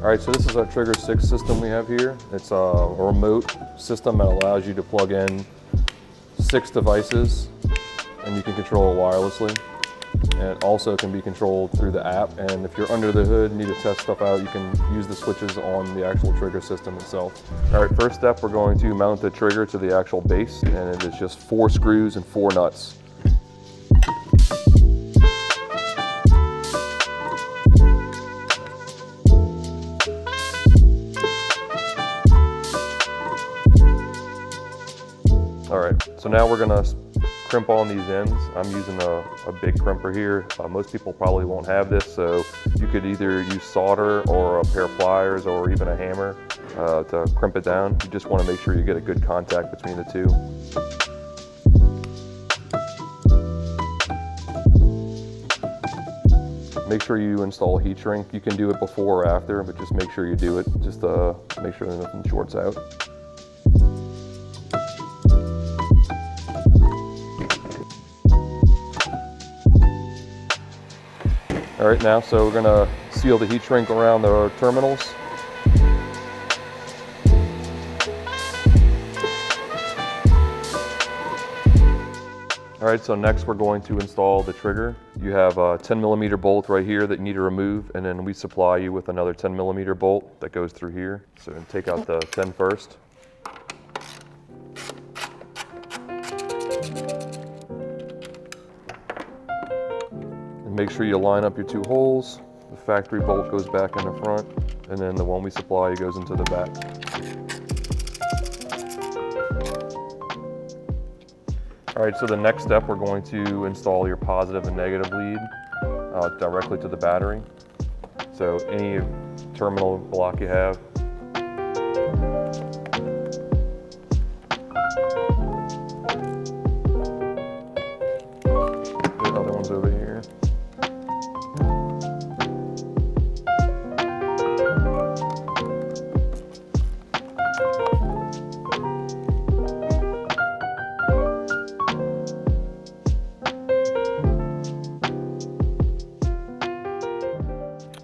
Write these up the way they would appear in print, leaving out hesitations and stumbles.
All right, so this is our Trigger 6 system we have here. It's a remote system that allows you to plug in 6 devices and you can control it wirelessly. And it also can be controlled through the app. And if you're under the hood and need to test stuff out, you can use the switches on the actual trigger system itself. All right, first step, we're going to mount the trigger to the actual base, and it is just 4 screws and 4 nuts. All right, so now we're gonna crimp on these ends. I'm using a big crimper here. Most people probably won't have this, so you could either use solder or a pair of pliers or even a hammer to crimp it down. You just wanna make sure you get a good contact between the two. Make sure you install a heat shrink. You can do it before or after, but just make sure you do it, just to make sure that nothing shorts out. All right, now, so we're gonna seal the heat shrink around the terminals. All right, so next we're going to install the trigger. You have a 10mm bolt right here that you need to remove, and then we supply you with another 10mm bolt that goes through here. So take out the 10 first. Make sure you line up your 2 holes. The factory bolt goes back in the front, and then the one we supply goes into the back. All right, so the next step, we're going to install your positive and negative lead directly to the battery. So any terminal block you have. The other one's over here.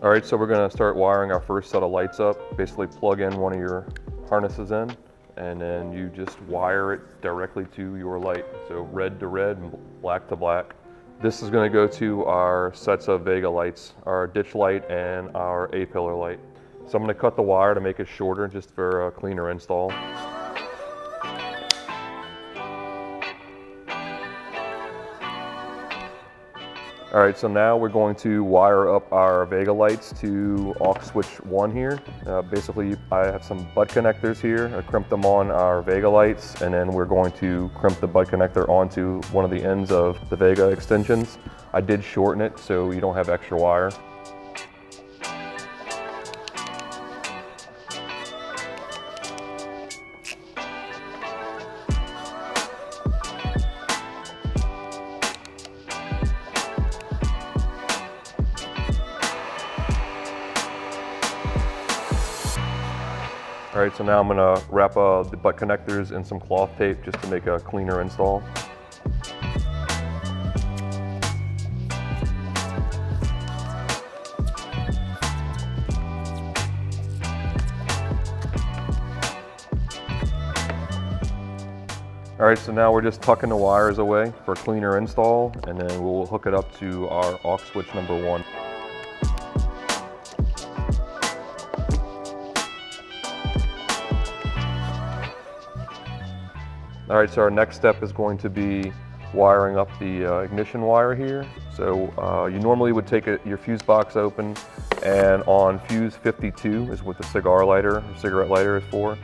All right, so we're gonna start wiring our first set of lights up. Basically plug in one of your harnesses in, and then you just wire it directly to your light. So red to red, black to black. This is gonna go to our sets of Vega lights, our ditch light and our A-pillar light. So I'm gonna cut the wire to make it shorter, just for a cleaner install. All right, so now we're going to wire up our Vega lights to aux switch 1 here. Basically, I have some butt connectors here. I crimped them on our Vega lights, and then we're going to crimp the butt connector onto one of the ends of the Vega extensions. I did shorten it so you don't have extra wire. All right, so now I'm gonna wrap the butt connectors in some cloth tape just to make a cleaner install. All right, so now we're just tucking the wires away for a cleaner install, and then we'll hook it up to our aux switch number 1. All right, so our next step is going to be wiring up the ignition wire here. So you normally would take your fuse box open, and on fuse 52 is what the cigarette lighter is for.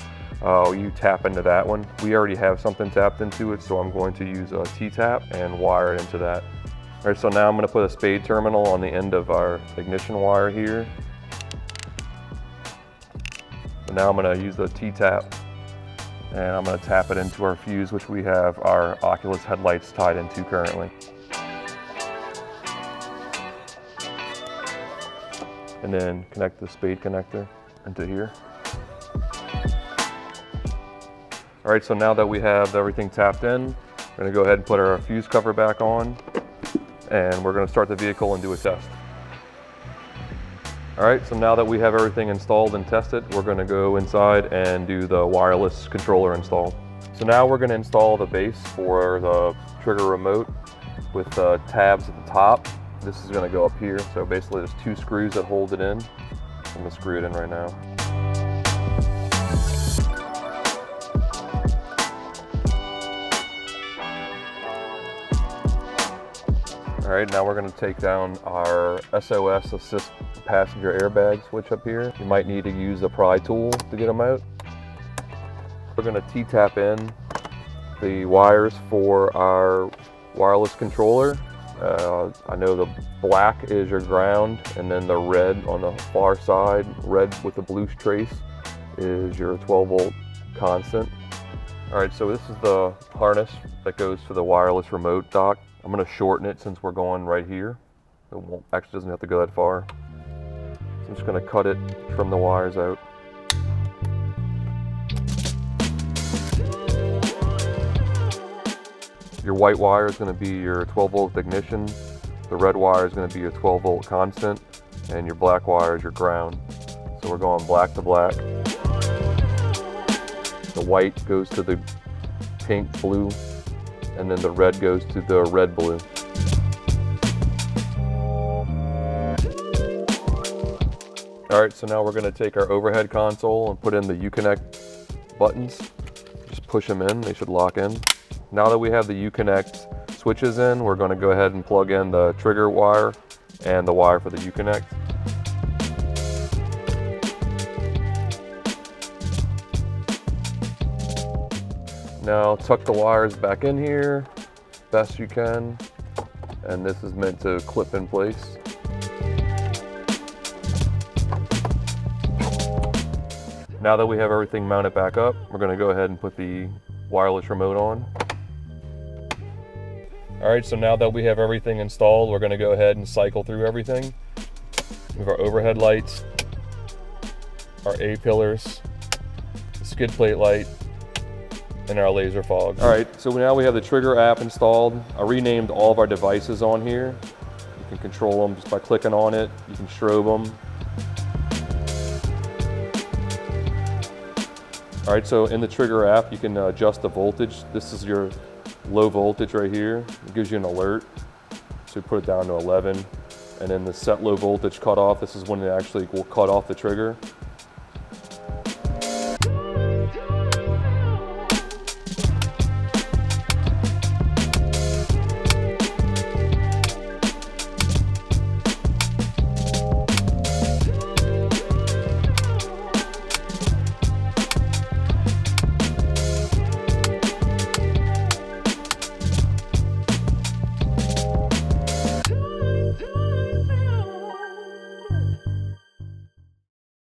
You tap into that one. We already have something tapped into it, so I'm going to use a T-tap and wire it into that. All right, so now I'm gonna put a spade terminal on the end of our ignition wire here. So now I'm gonna use the T-tap, and I'm going to tap it into our fuse, which we have our Oculus headlights tied into currently. And then connect the spade connector into here. All right, so now that we have everything tapped in, we're going to go ahead and put our fuse cover back on, and we're going to start the vehicle and do a test. All right, so now that we have everything installed and tested, we're going to go inside and do the wireless controller install. So now we're going to install the base for the trigger remote with tabs at the top. This is going to go up here. So basically there's 2 screws that hold it in. I'm going to screw it in right now. All right, now we're going to take down our SOS assist passenger airbag switch up here. You might need to use the pry tool to get them out. We're going to T-tap in the wires for our wireless controller. I know the black is your ground, and then the red on the far side, red with the blue trace, is your 12-volt constant. All right, so this is the harness that goes to the wireless remote dock. I'm going to shorten it since we're going right here. It actually doesn't have to go that far. So I'm just going to cut it, trim the wires out. Your white wire is going to be your 12-volt ignition. The red wire is going to be your 12-volt constant, and your black wire is your ground. So we're going black to black. The white goes to the pink blue, and then the red goes to the red blue. All right, so now we're going to take our overhead console and put in the Uconnect buttons. Just push them in, they should lock in. Now that we have the Uconnect switches in, we're going to go ahead and plug in the trigger wire and the wire for the Uconnect. Now tuck the wires back in here best you can, and this is meant to clip in place. Now that we have everything mounted back up, we're going to go ahead and put the wireless remote on. All right, so now that we have everything installed, we're going to go ahead and cycle through everything. We have our overhead lights, our A-pillars, the skid plate light, and our laser fog. All right, so now we have the trigger app installed. I renamed all of our devices on here. You can control them just by clicking on it. You can strobe them. All right, so in the trigger app, you can adjust the voltage. This is your low voltage right here. It gives you an alert. So we put it down to 11. And then the set low voltage cutoff, this is when it actually will cut off the trigger.